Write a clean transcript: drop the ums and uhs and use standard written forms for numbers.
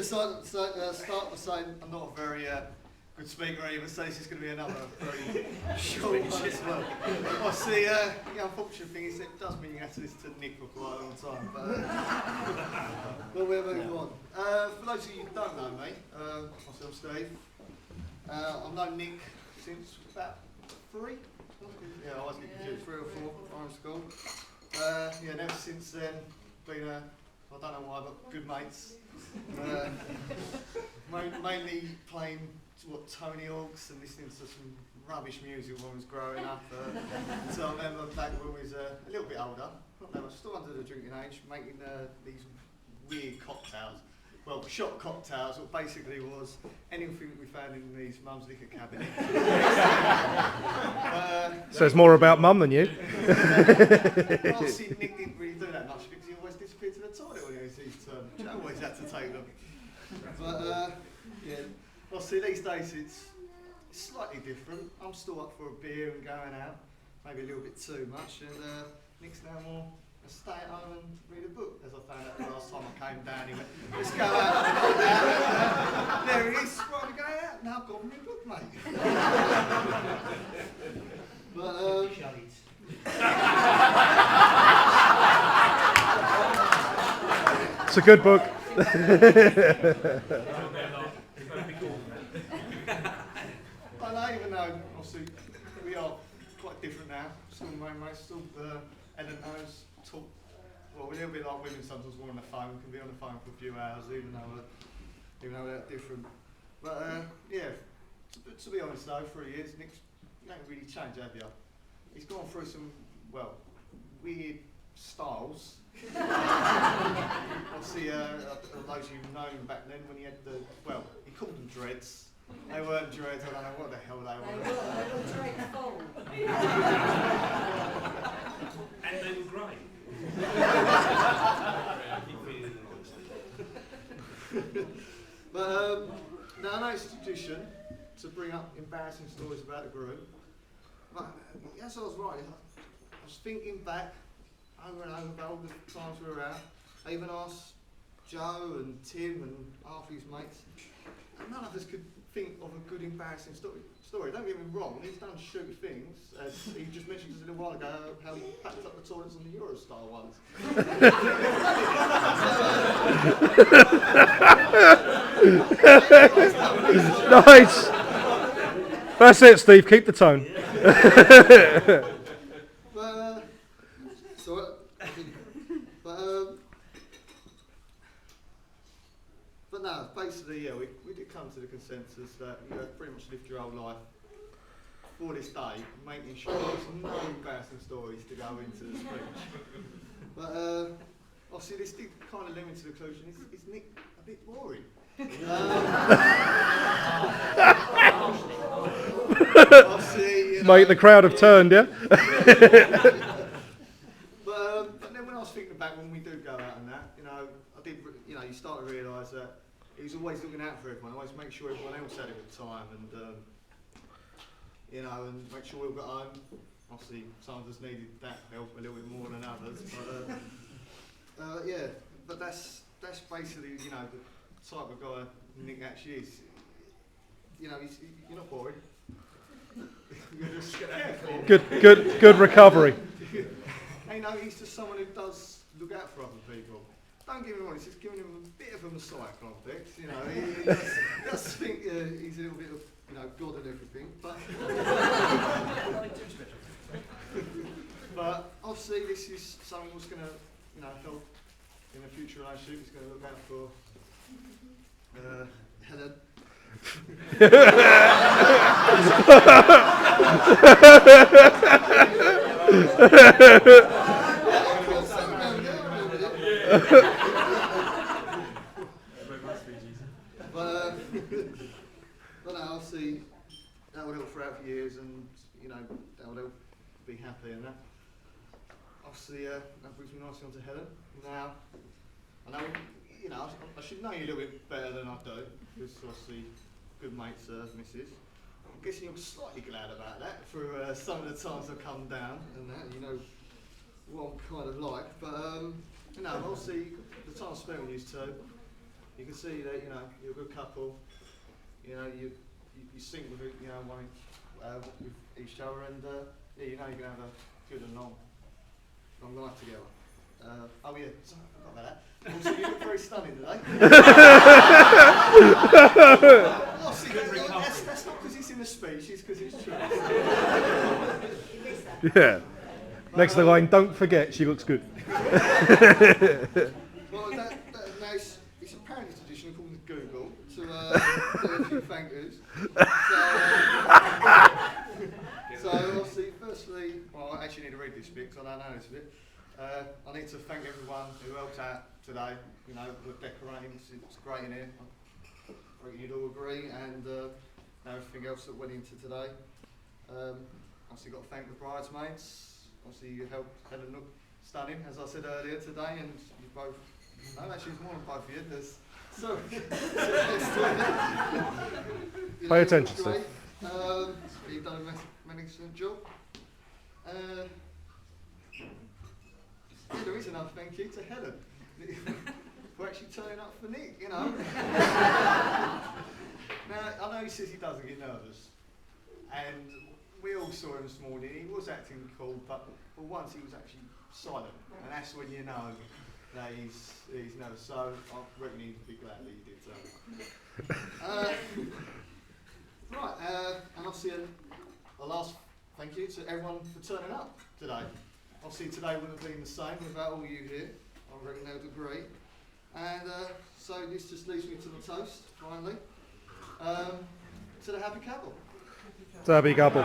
just like to start by saying I'm not a very good speaker either, so this is going to be another very short one as well. Obviously, the unfortunate thing is it does mean you have to listen to Nick for quite a long time, but we'll move on. For those of you who don't know me, obviously I'm Steve. I've known Nick since about 3. Yeah, I always get confused, 3 or 4, primary school. Yeah, and ever since then, been I don't know why, but good mates. Mainly playing Tony Hawks and listening to some rubbish music when I was growing up. So I remember back when we was a little bit older, I was still under the drinking age, making these weird cocktails. Well, shot cocktails, what basically was anything we found in these mum's liquor cabinet. Says more about mum than you. Obviously, Nick didn't really do that much because he always disappeared to the toilet when he was his turn. Joe always had to take them. But yeah, obviously these days it's slightly different. I'm still up for a beer and going out, maybe a little bit too much, and Nick's now more stay at home and read a book, as I found out the last time I came down. He went, let's go out and go down. There he is, right, we're going out. Now I've got my book, mate. But it's a good book. But I even though, obviously, we are quite different now. Still my mates, still Helen knows. Talk, well, we're a little bit like women sometimes. We're on the phone, we can be on the phone for a few hours, even though we're different. But yeah, to be honest though, 3 years, Nick's not really changed, have you? He's gone through some, well, weird styles. Obviously, those who know him back then when he had the, well, he called them dreads. They weren't dreads, I don't know what the hell they were. They were dreadful. And they were grey. But now I know it's a tradition to bring up embarrassing stories about the group. But as I was writing, I was thinking back over and over about all the times we were out. I even asked Joe and Tim and half his mates, and none of us could think of a good embarrassing story. Don't get me wrong, he's done stupid things, as he just mentioned just a little while ago, how he packed up the toilets on the Eurostar ones. Nice. That's it, Steve. Keep the tone. But no, basically, yeah, we did come to the consensus that you have pretty much lived your whole life for this day, making sure there's no embarrassing stories to go into the speech. But obviously, this did kind of lead me to the conclusion: is Nick a bit boring? Obviously, you know, Mate, the crowd have turned, yeah? But then when I was thinking back when we do go out and that, you start to realise that he's always looking out for everyone, always make sure everyone else had a good time, and and make sure we all got home. Obviously, some of us needed that help a little bit more than others, but yeah. But that's basically the type of guy Nick actually is. You're not boring. You're just careful. Good recovery. He's just someone who does look out for other people. Don't get me wrong, it's just giving him a bit of a messiah complex. He does think he's a little bit of God and everything. But obviously, this is something that's going to help in a future relationship. He's going to look out for Helen. But obviously that would help throughout for years, and that would help be happy and that. Obviously that brings me nicely on to Helen. Now I know I should know you a little bit better than I do, because obviously good mates, missus. I'm guessing you're slightly glad about that for some of the times I've come down and that, what I'm kind of like. But obviously the time I spent with you two, you can see that you're a good couple. You sync with with each other, and yeah, you're gonna have a good and long life together. Oh yeah, sorry, I forgot about that. Also, you look very stunning today. Oh, see, that's not because it's in the speech, it's because it's true. Yeah. Next to the line, don't forget, she looks good. Well, now it's apparently tradition according to Google to do a few thank yous. So obviously, firstly, well, I actually need to read this bit because I don't know this bit. I need to thank everyone who helped out today. The decorating, it's great in here. I think you'd all agree, and everything else that went into today. Obviously, got to thank the bridesmaids. Obviously, you helped Helen look stunning, as I said earlier today, and you both. No, actually, it's more than both of you. There's Pay attention, Steve. You've done a magnificent job. Yeah, there is another thank you to Helen for actually turning up for Nick. Now, I know he says he doesn't get nervous, and we all saw him this morning. He was acting cool, but for once he was actually silent, and that's when you know that he's nervous. So I reckon he'd be glad that he did so. Right, and obviously a last thank you to everyone for turning up today. Obviously today wouldn't have been the same without all you here. I reckon they would agree. And so this just leads me to the toast, finally, to the happy couple. Happy couple.